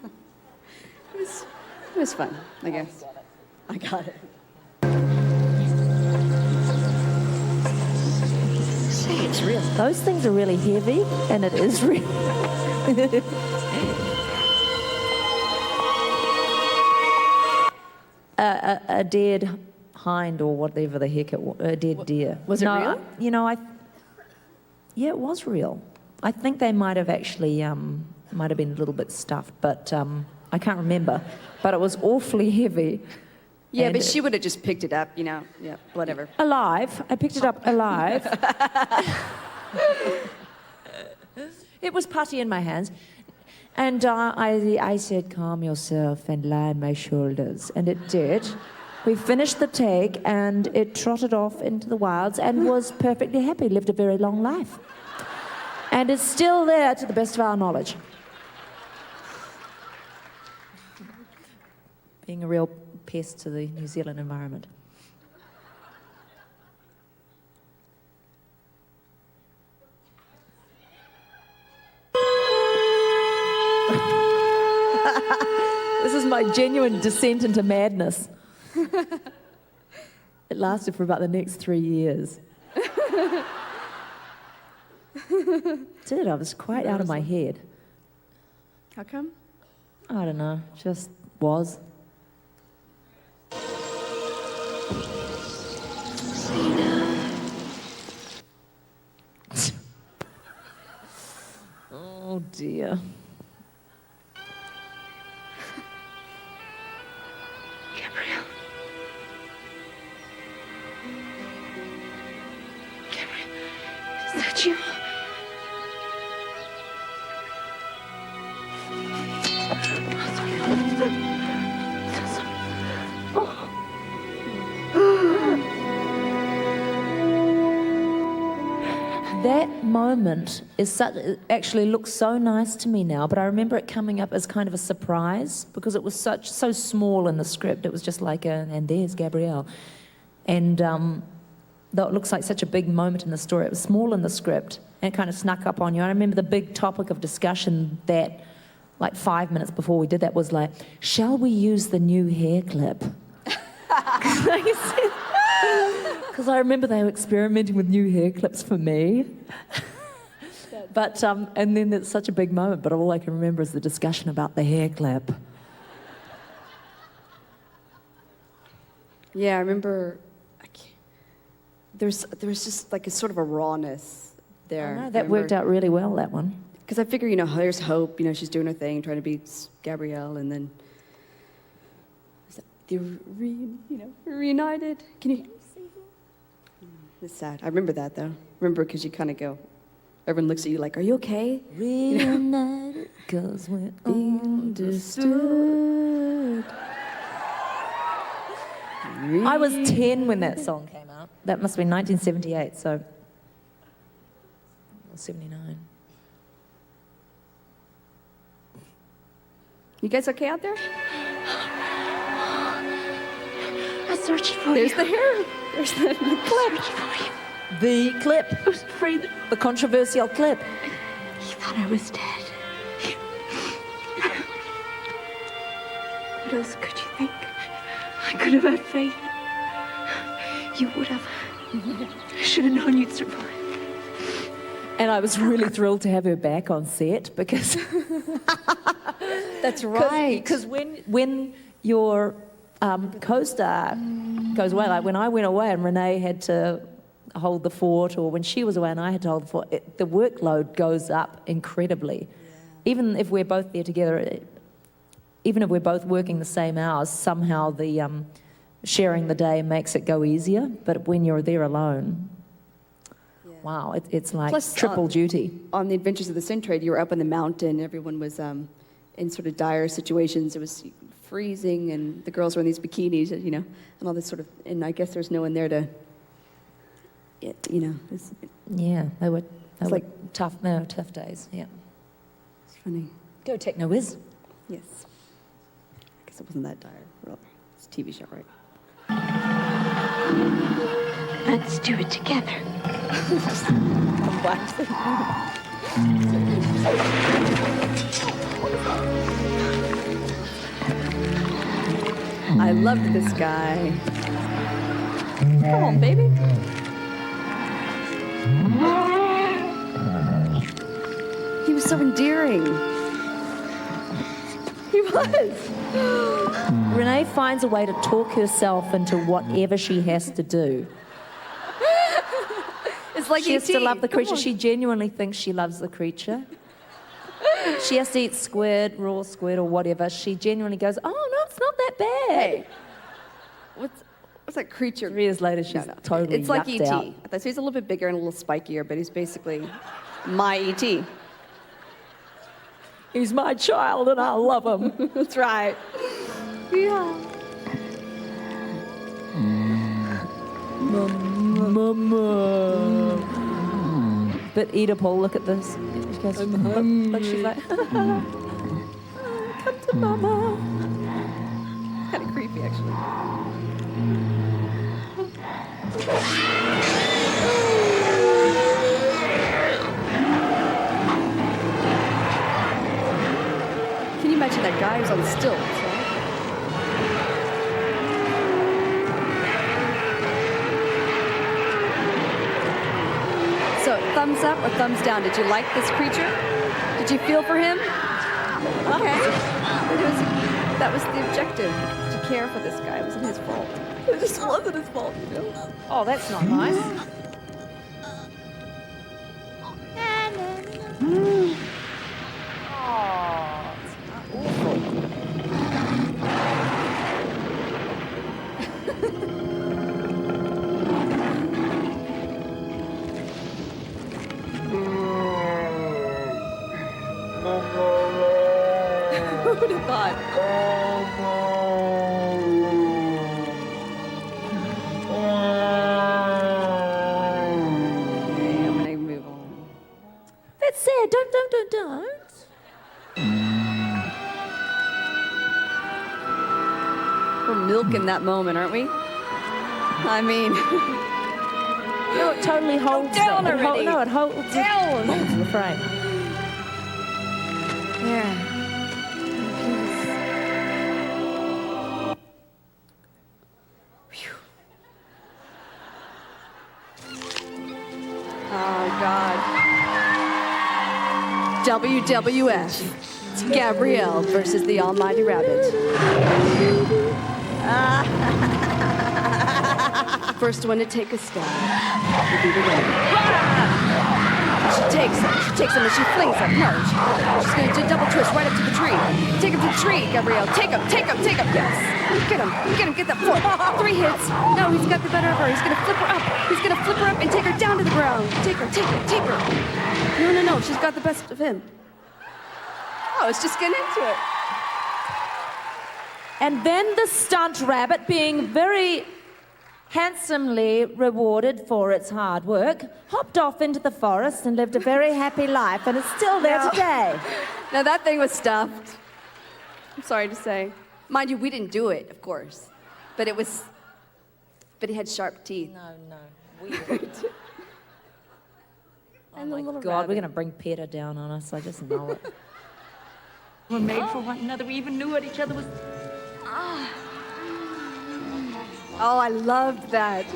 was fun, I guess. I got it. Say it's real. Those things are really heavy, and it is real. A dead hind or whatever the heck it was, a dead deer. Was it real? You know, yeah, it was real. I think they might have actually, might have been a little bit stuffed, but I can't remember. But it was awfully heavy. Yeah, but she would have just picked it up, you know, yeah, whatever. Alive. I picked it up alive. It was putty in my hands. And I said, calm yourself and lie on my shoulders. And it did. We finished the take, and it trotted off into the wilds and was perfectly happy, lived a very long life. And it's still there to the best of our knowledge. Being a real pest to the New Zealand environment. This is my genuine descent into madness. It lasted for about the next 3 years. I was quite out of my head. How come? I don't know, just was. dear. Gabrielle. Gabrielle, is that you? That moment is such, it actually looks so nice to me now, but I remember it coming up as kind of a surprise because it was so small in the script. It was just like and there's Gabrielle. And though it looks like such a big moment in the story, it was small in the script and it kind of snuck up on you. I remember the big topic of discussion that, like 5 minutes before we did that, was like, shall we use the new hair clip? Because I remember they were experimenting with new hair clips for me. But, and then it's such a big moment, but all I can remember is the discussion about the hair clip. Yeah, I remember, there was just like a sort of a rawness there. I know, that worked out really well, that one. Because I figure, you know, there's hope, you know, she's doing her thing, trying to be Gabrielle, and then they're reunited. Can you see him? It's sad. I remember that, though. Remember, because you kind of go, everyone looks at you like, are you okay? Reunited, because we're understood. I was 10 when that song came out. That must have been 1978, so 79. You guys okay out there? I searched for There's you. the hair. There's the clip. The clip. I was afraid that The controversial clip. he thought I was dead. What else could you think? I could have had faith. You would have. I should have known you'd survive. And I was really thrilled to have her back on set because... That's right. Because when your co-star goes away, like when I went away and Renee had to hold the fort, or when she was away and I had to hold the fort, the workload goes up incredibly. Yeah. Even if we're both there together, even if we're both working the same hours, somehow the sharing the day makes it go easier. But when you're there alone, wow, it's like Plus, triple duty. On the Adventures of the Sin Trade, you were up on the mountain. Everyone was in sort of dire situations. It was freezing, and the girls were in these bikinis, you know, and all this sort of. And I guess there's no one there to, you know. Yeah, they were like tough. No, tough days. Yeah. It's funny. Go Techno Whiz. Yes. I guess it wasn't that dire. Well, it's a TV show, right? Let's do it together. I loved this guy. Come on, baby. He was so endearing. He was. Renee finds a way to talk herself into whatever she has to do. It's like she has to E.T. love the Come creature. on. She genuinely thinks she loves the creature. She has to eat squid, raw squid or whatever. She genuinely goes, oh, no, it's not that bad. Hey, what's that creature? 3 years later, she's totally It's like yucked E.T. out. So he's a little bit bigger and a little spikier, but he's basically my E.T. He's my child and I love him. That's right. Yeah. Mama. But Oedipal, look at this. She goes, look, she's like, come to mama. Kind of creepy, actually. Can you imagine that guy who's on stilts, right? So, thumbs up or thumbs down? Did you like this creature? Did you feel for him? Okay. That was the objective, to care for this guy. It wasn't his fault. It just wasn't his fault, you know? Oh, that's not nice. Who would have thought? Okay, I'm gonna move on. That's it. Don't. We're milking that moment, aren't we? I mean, No, it totally holds down it. already. It holds Down. the frame. Yeah. oh God. WWF. It's Gabrielle versus the Almighty Rabbit. First one to take a stab will be the winner. She takes him and she flings him. No, she's going to do a double twist right up to the tree. Take him to the tree, Gabrielle. Take him. Yes. Get him, get that foot. 3 hits. No, he's got the better of her. He's going to flip her up. He's going to flip her up and take her down to the ground. Take her. No, she's got the best of him. Oh, it's just getting into it. And then the stunt rabbit, being very handsomely rewarded for its hard work, hopped off into the forest and lived a very happy life, and is still there today. Now that thing was stuffed. I'm sorry to say. Mind you, we didn't do it, of course. But he had sharp teeth. No. Weird. Oh my God, we're going to bring PETA down on us. I just know it. We're made for one another. We even knew what each other was. Oh, I loved that.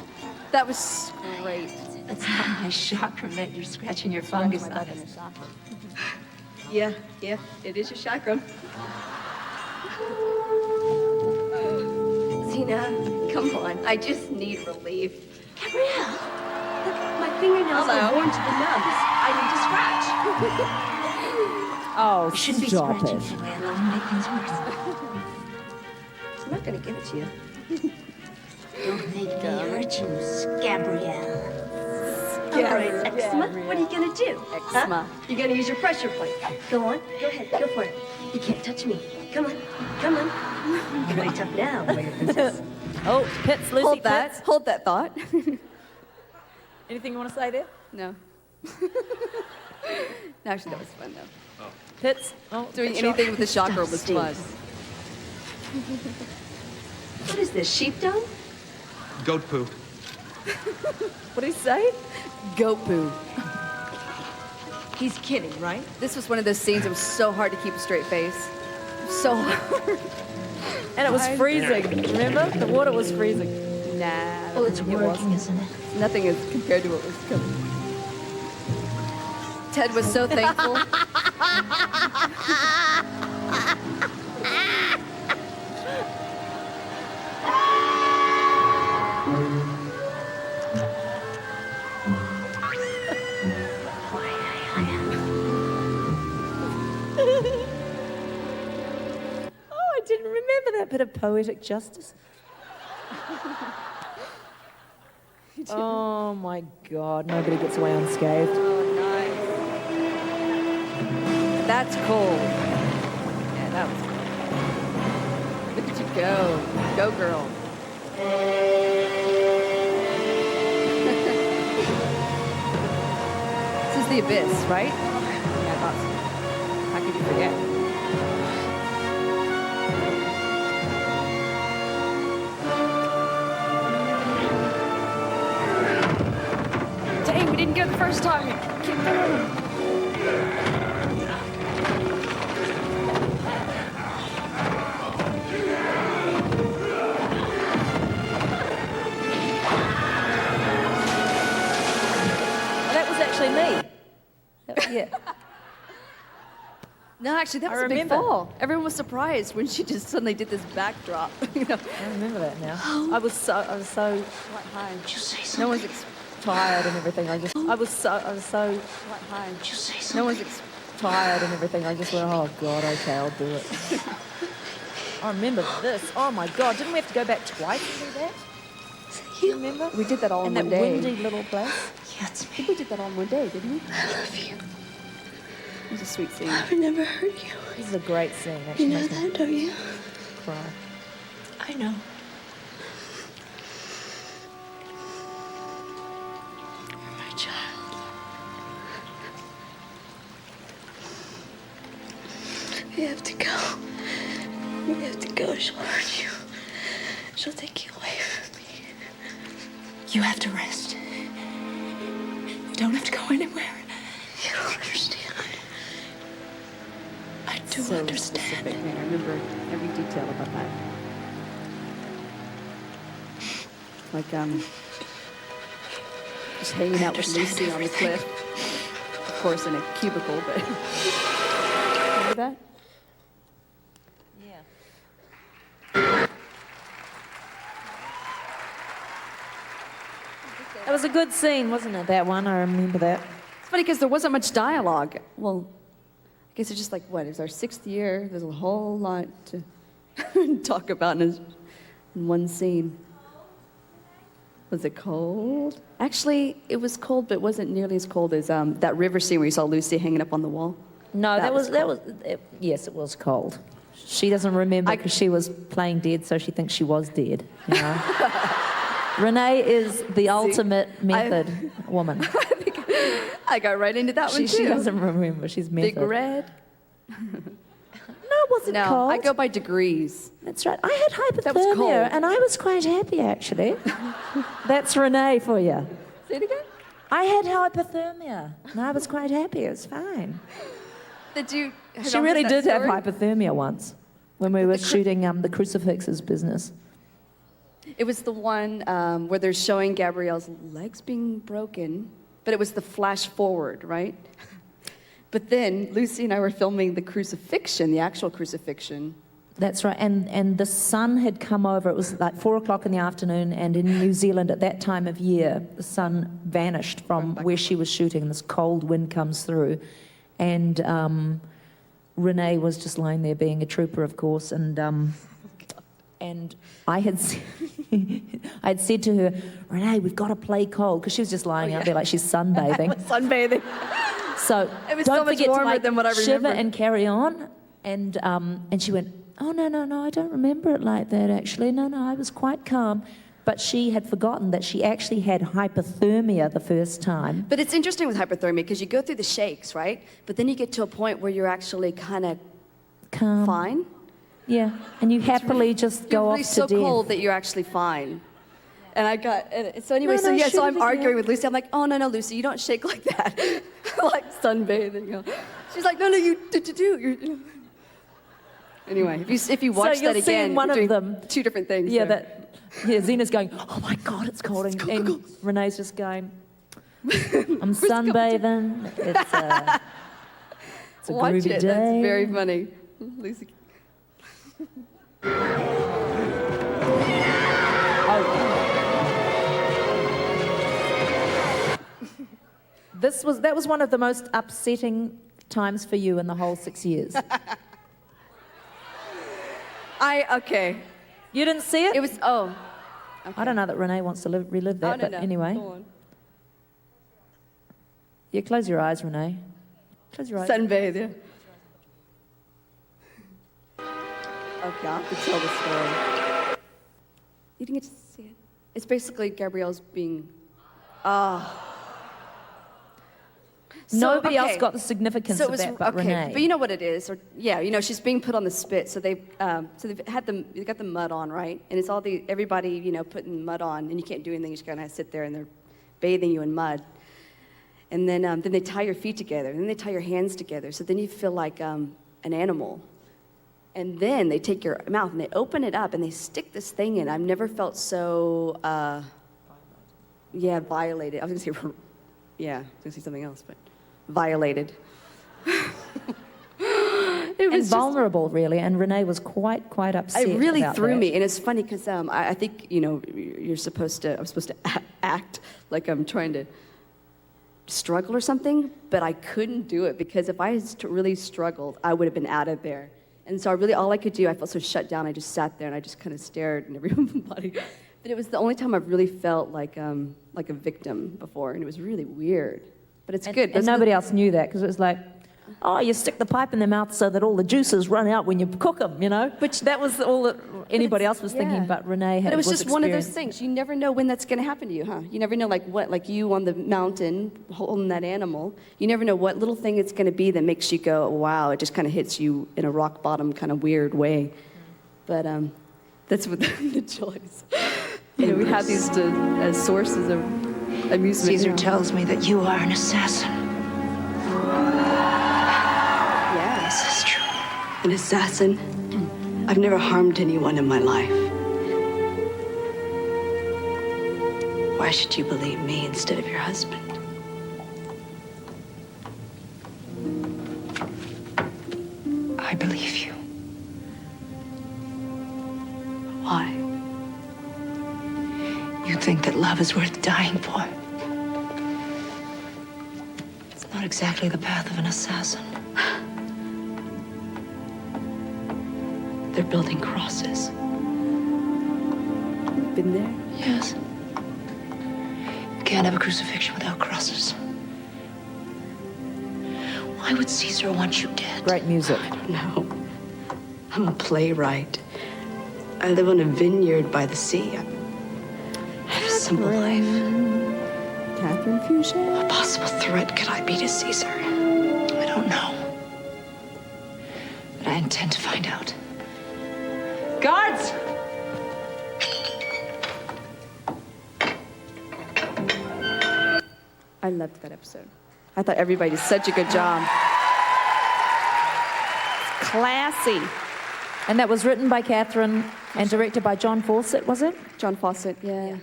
That was great. It's not my chakram that you're scratching your fungus on. Yeah, it is your chakram. Xena, come on. I just need relief. Gabrielle, my fingernails are worn to the nubs. I need to scratch. Oh, You shouldn't be stop scratching, it. Gabrielle. It'll make things worse. I'm not going to give it to you. Don't make me hurt you, Gabrielle. All right, eczema. What are you going to do? Eczema. Huh? You're going to use your pressure point. Go on. Go ahead. Go for it. You can't touch me. Come on. You're really tough now, warrior princess. Oh, Pits, Lucy, Hold that. Pits. Hold that thought. Anything you want to say there? No. No, actually, that was fun, though. Pits? Oh, Doing Pits anything with the chakra was fun. What is this, sheepdog? Goat poo. What did he say? Goat poo. He's kidding, right? This was one of those scenes that was so hard to keep a straight face. So hard. And it was freezing. Remember? The water was freezing. Nah. Well, it's it working, wasn't. isn't it? Nothing is compared to what was coming. Ted was so thankful. I didn't remember that bit of poetic justice. Oh my God, nobody gets away unscathed. Oh, nice. That's cold. Yeah, that was cool. Look at you go. Go, girl. This is the abyss, right? Yeah, I thought so. How could you forget? Dang, we didn't get it the first time. Keep going. That was actually me. Yeah. No, actually, that was a big remember. fall. Everyone was surprised when she just suddenly did this backdrop. You know? I remember that now. I was so What high? Did you say something? No one's tired and everything. I was so What high? Did you say something? No one's tired and everything. I just went, oh God, okay, I'll do it. I remember this. Oh my God, didn't we have to go back twice to do that? Do you remember? We did that all in that one day. windy little place. Yeah, it's I think we did that all in one day, didn't we? I love you. was a sweet scene. I would never hurt you. This is a great scene. You Actually, know makes me that, don't you? cry. I know. You're my child. We have to go. We have to go. She'll hurt you. She'll take you away from me. You have to rest. You don't have to go anywhere. You don't understand. I do So understand. specific, man. I remember every detail about that. Like, just hanging out with Lucy on the cliff. Of course, in a cubicle, but... Remember that? It was a good scene, wasn't it, that one? I remember that. It's funny because there wasn't much dialogue. Well, I guess it's just like, what, it's our 6th year. There's a whole lot to talk about in one scene. Was it cold? Actually, it was cold, but it wasn't nearly as cold as that river scene where you saw Lucy hanging up on the wall. No, yes, it was cold. She doesn't remember because she was playing dead, so she thinks she was dead, you know? Renee is the ultimate method woman. I got right into that one too. She doesn't remember. She's method. Big red. No, it wasn't No, cold. I go by degrees. That's right. I had That was cold. hypothermia, and I was quite happy, actually. That's Renee for you. Say it again. I had hypothermia, and I was quite happy. It was fine. Did you? She really did have hypothermia once when we were shooting the crucifixes business. It was the one where they're showing Gabrielle's legs being broken, but it was the flash forward, right? But then Lucy and I were filming the crucifixion, the actual crucifixion. That's right, and the sun had come over. It was like 4 o'clock in the afternoon, and in New Zealand at that time of year, the sun vanished from where she was shooting. This cold wind comes through, and Renee was just lying there being a trooper, of course, and I had said to her, Renee, we've got to play cold, because she was just lying out there like she's sunbathing. Sunbathing. So It was don't so much forget warmer to like than what I shiver remember. and carry on. And she went, oh, no, I don't remember it like that, actually. No, I was quite calm. But she had forgotten that she actually had hypothermia the first time. But it's interesting with hypothermia because you go through the shakes, right? But then you get to a point where you're actually kind of calm. Fine. Yeah, and you happily just go off You're to so death. cold that you're actually fine. And I got, so anyway, No, shoot so it I'm again. arguing with Lucy. I'm like, oh, no, Lucy, you don't shake like that. Like sunbathing. She's like, no, you do. Anyway, if you watch So you'll that see again, in one you're of doing them. two different things. Yeah, there. Xena's going, oh my God, it's cold. And Renee's just going, I'm sunbathing. It's a Watch groovy it. day. That's very funny. Lucy. That was one of the most upsetting times for you in the whole 6 years. Okay. You didn't see it? It was, okay. I don't know that Renee wants to relive that, but anyway. Go on. Yeah, close your eyes, Renee. Close your eyes. Sunbathe, yeah. Okay, I'll have to tell the story. You didn't get to see it? It's basically Gabrielle's being, Nobody else got the significance of that but Renee. But you know what it is, she's being put on the spit. So they've got the mud on, right? And it's everybody putting mud on, and you can't do anything. You just kind of sit there, and they're bathing you in mud. And then they tie your feet together, and then they tie your hands together. So then you feel like an animal. And then they take your mouth and they open it up and they stick this thing in. I've never felt so, violated. I was gonna say something else, but violated. It was vulnerable, really, and Renee was quite upset. It really about threw that. me, and it's funny because I think I'm supposed to act like I'm trying to struggle or something, but I couldn't do it because if I had really struggled, I would have been out of there. And so all I could do, I felt so shut down. I just sat there and I just kind of stared at everybody. But it was the only time I've really felt like a victim before, and it was really weird. But it's good. And nobody else knew that because it was like, oh, you stick the pipe in their mouth so that all the juices run out when you cook them, you know? Which that was all that anybody else was thinking, but Renee had. But it was just one of those experience. things. You never know when that's going to happen to you, huh? You never know, like you on the mountain holding that animal. You never know what little thing it's going to be that makes you go, wow, it just kind of hits you in a rock bottom kind of weird way. But that's what the joys. You know, we have these as sources of amusement. Caesar tells me that you are an assassin. Yeah. This is true. An assassin. I've never harmed anyone in my life. Why should you believe me instead of your husband? I believe you. Why? You think that love is worth dying for. It's not exactly the path of an assassin. They're building crosses. Been there? Yes. You can't have a crucifixion without crosses. Why would Caesar want you dead? Great music. I don't know. I'm a playwright. I live on a vineyard by the sea. I have a simple life. Catherine Fuchsia. What possible threat could I be to Caesar? I don't know. But I intend to find out. Guards! I loved that episode. I thought everybody did such a good job. Classy. And that was written by Catherine and directed by John Fawcett, was it? John Fawcett, yeah.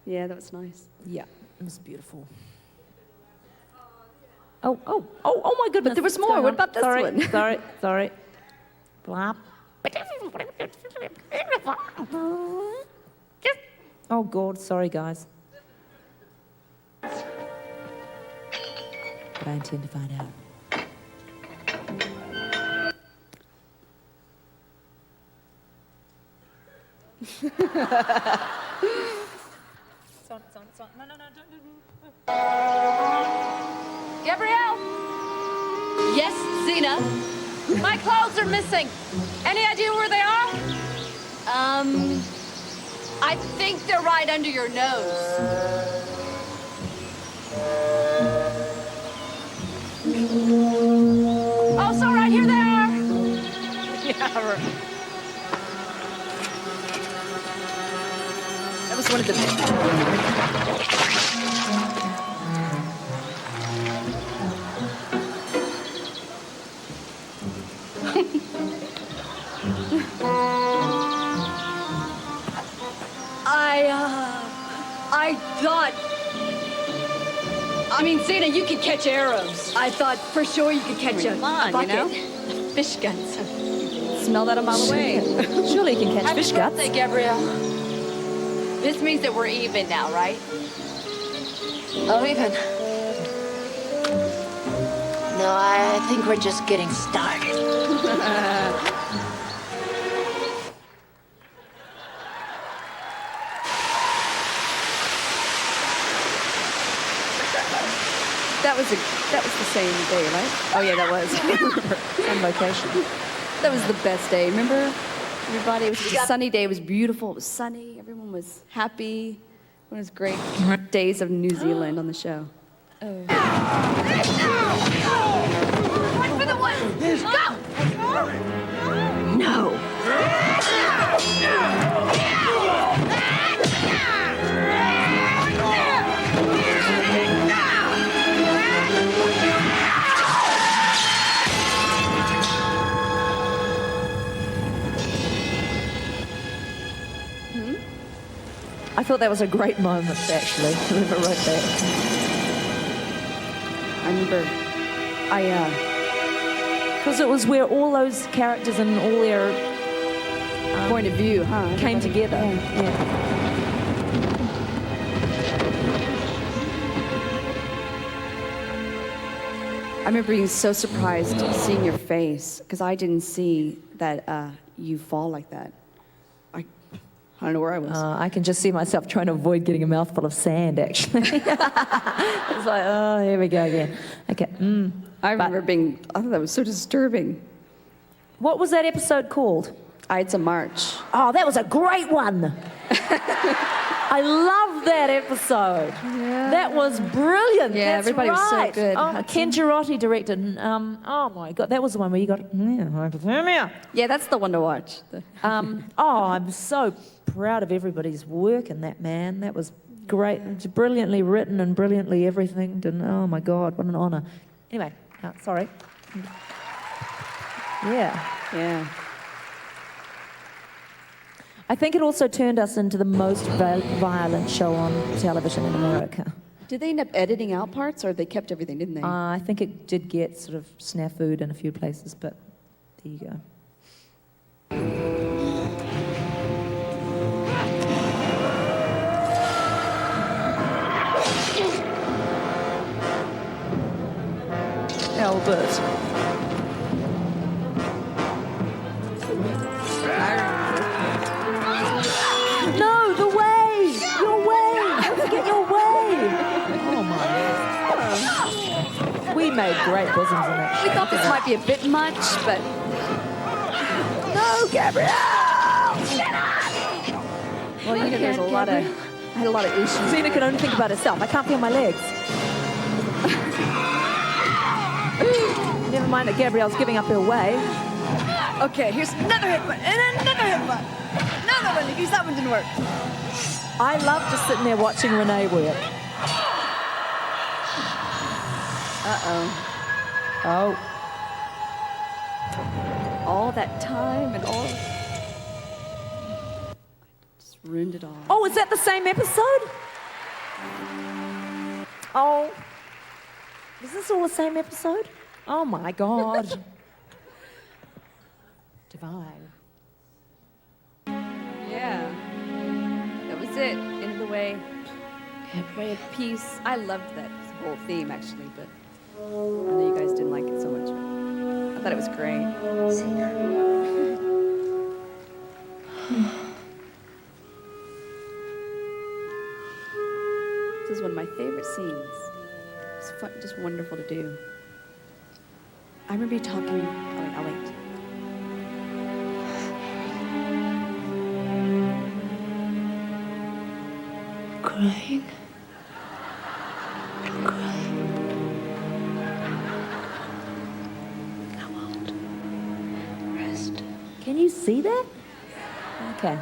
Yeah, that was nice. Yeah, it was beautiful. Oh my goodness. But there was What's more. going What on? about this Sorry, one? Sorry. Blop. Oh, God, sorry, guys. But I intend to find out. Gabrielle? Yes, Xena? My clothes are missing. Any idea where they are? I think they're right under your nose. Oh, so right here they are. Yeah, right. That was one of the I thought... I mean, Xena, you could catch arrows. I thought for sure you could catch a bucket. you know? Fish guns. Smell that a mile away. Surely you can catch Happy fish guts. birthday, Gabrielle. This means that we're even now, right? Oh, even. No, I think we're just getting started. That was the same day, right? Oh yeah, that was. On location. That was the best day. Remember, everybody? It was just a sunny day. It was beautiful. It was sunny. Everyone was happy. It was great days of New Zealand on the show. One for the one. Go! No. I thought that was a great moment, actually. Whoever wrote that. I remember. Because it was where all those characters and all their point of view, huh? came together. Yeah. I remember being so surprised seeing your face because I didn't see that you fall like that. I don't know where I was. I can just see myself trying to avoid getting a mouthful of sand, actually. It's like, oh, here we go again. Okay. I remember I thought that was so disturbing. What was that episode called? Ides of March. Oh, that was a great one. I love that episode. Yeah. That was brilliant. Yeah, That's everybody was so right. good. Oh, Ken Girotti directed. And, oh my God, that was the one where you got hypothermia. Yeah, that's the one to watch. I'm so proud of everybody's work in that, man. That was great. It was brilliantly written and brilliantly everything. And oh my God, what an honor. Anyway, sorry. Yeah. I think it also turned us into the most violent show on television in America. Did they end up editing out parts, or they kept everything, didn't they? I think it did get sort of snafu'd in a few places, but there you go. Albert. No, the way! Your way! Don't forget your way! Oh my. We made great bosoms in that. We thought this might be a bit much, but... No, Gabrielle! Well, you know, there's a lot of... I had a lot of issues. Xena can only think about herself. I can't feel my legs. Never mind that Gabrielle's giving up her way. Okay, here's another headbutt, and another headbutt. Another one, because that one didn't work. I love just sitting there watching Renee work. Oh. All that time and all... Just ruined it all. Oh, is that the same episode? Oh. Is this all the same episode? Oh my God. Divine. Yeah. That was it. End of the way. Way of peace. I loved that whole theme, actually, but I know you guys didn't like it so much. I thought it was great. This is one of my favorite scenes. It's fun, just wonderful to do. I remember you talking... I'll wait. Crying and crying. I won't rest. Can you see that? Okay.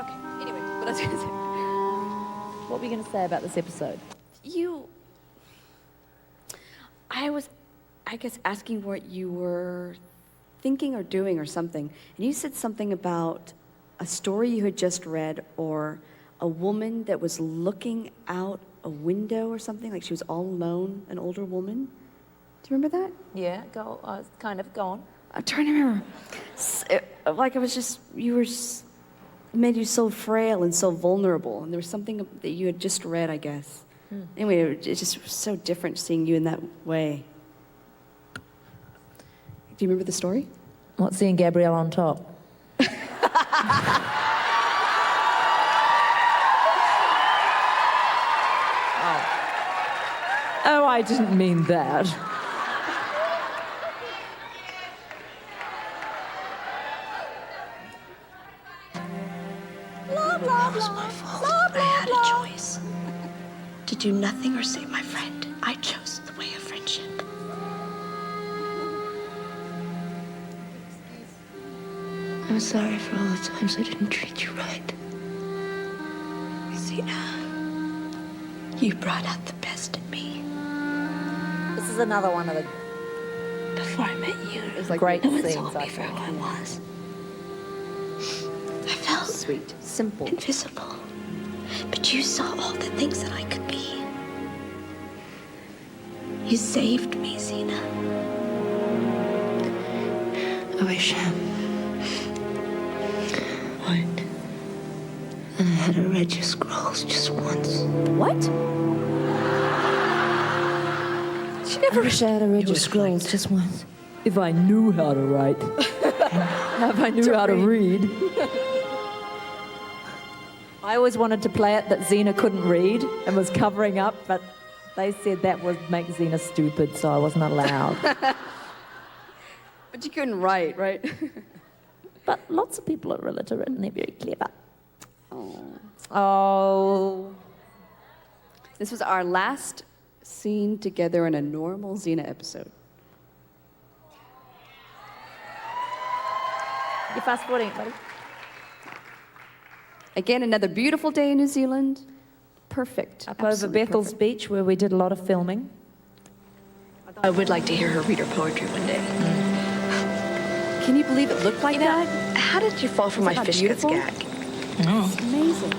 Okay, anyway, what I was going to say. What were you going to say about this episode? I was, I guess, asking what you were thinking or doing or something, and you said something about a story you had just read or a woman that was looking out a window or something, like she was all alone, an older woman. Do you remember that? Yeah, go on. I'm trying to remember. Like it was just, made you so frail and so vulnerable, and there was something that you had just read, I guess. Anyway, it just was so different seeing you in that way. Do you remember the story? What, seeing Gabrielle on top? Oh, I didn't mean that. It was my fault. I had a choice. To do nothing or save my friend. I chose the way of friendship. I'm sorry for all the times I didn't treat you right. Xena, you brought out the best in me. This is another one of the... Before I met you, it was like great no one scenes, saw me for who I was. I felt sweet, simple, invisible. But you saw all the things that I could be. You saved me, Xena. I wish I had read your scrolls just once. What? She never had read your scrolls just once. If I knew how to write. If I knew how to read. I always wanted to play it that Xena couldn't read and was covering up, but they said that would make Xena stupid, so I wasn't allowed. But you couldn't write, right? But lots of people are illiterate and they're very clever. Oh. Oh. This was our last scene together in a normal Xena episode. You're fast forwarding it, buddy. Again, another beautiful day in New Zealand. Perfect. Up over Bethel's Beach, where we did a lot of filming. I would like to hear her read her poetry one day. Can you believe it looked like that? How did you fall for my fish guts gag? It's amazing.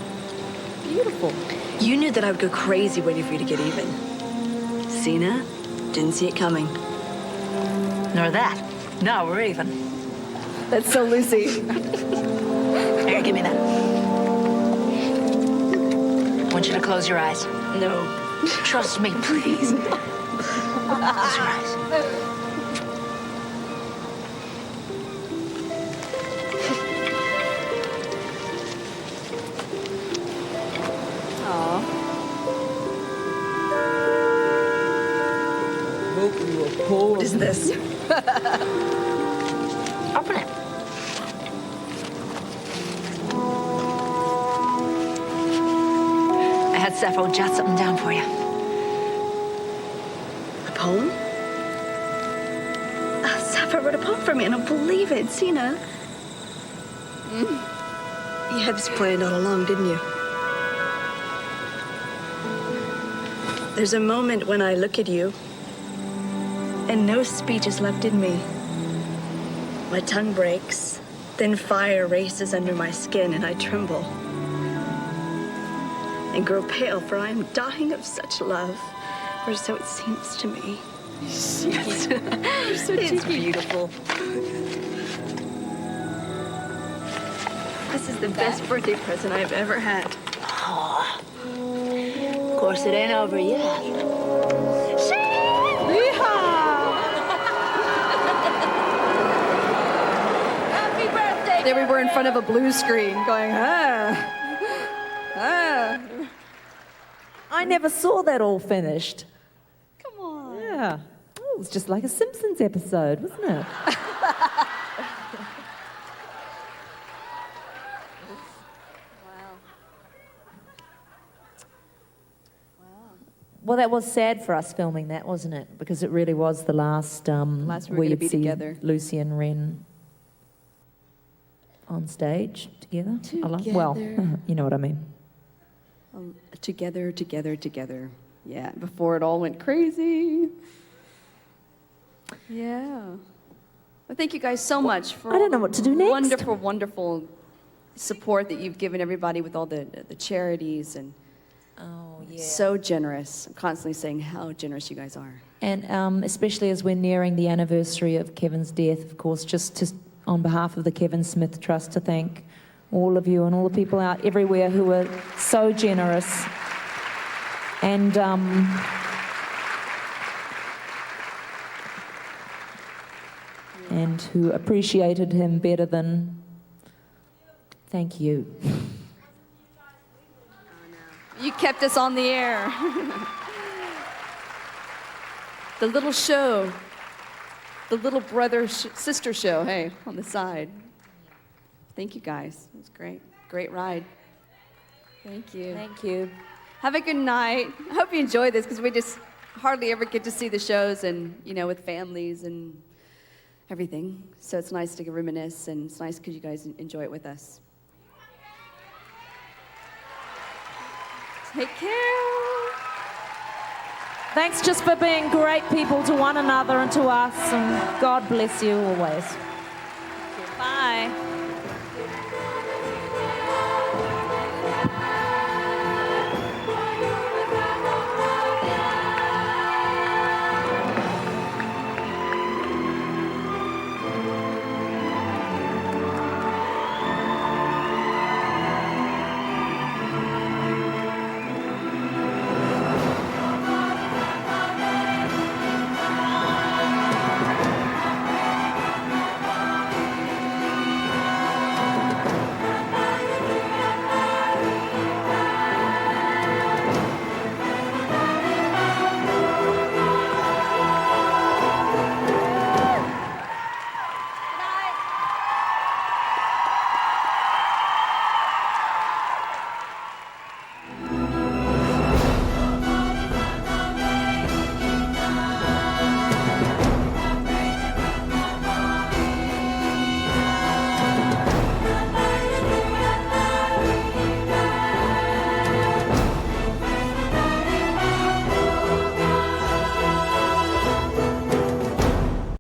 Beautiful. You knew that I would go crazy waiting for you to get even. Xena, didn't see it coming. Nor that. No, we're even. That's so Lucy. Here, give me that. I want you to close your eyes. No. Trust me, please. Close your eyes. What is this? Open it. I had Sappho jot something down for you. A poem? Sappho wrote a poem for me. I don't believe it. Xena. You had this planned all along, didn't you? There's a moment when I look at you and no speech is left in me. My tongue breaks, then fire races under my skin and I tremble and grow pale, for I am dying of such love, or so it seems to me. Yes. It's beautiful. This is the best birthday present I've ever had. Oh. Of course, it ain't over yet. There we were in front of a blue screen going, ah. I never saw that all finished. Come on. Yeah. Oh, it was just like a Simpsons episode, wasn't it? Well, that was sad for us filming that, wasn't it? Because it really was the last we were where gonna you'd be see together. Lucy and Ren on stage together. Well, you know what I mean. Together. Yeah, before it all went crazy. Yeah. Well, thank you guys so much for I don't know what to do next. Wonderful, wonderful support that you've given everybody with all the charities and so generous. I'm constantly saying how generous you guys are. And especially as we're nearing the anniversary of Kevin's death, of course, just on behalf of the Kevin Smith Trust to thank all of you and all the people out everywhere who were so generous and who appreciated him better than thank you. You kept us on the air. The little show, the little brother-sister show, hey, on the side. Thank you, guys. It was great. Great ride. Thank you. Thank you. Have a good night. I hope you enjoy this because we just hardly ever get to see the shows and, with families and everything. So it's nice to reminisce and it's nice because you guys enjoy it with us. Take care. Thanks just for being great people to one another and to us, and God bless you always.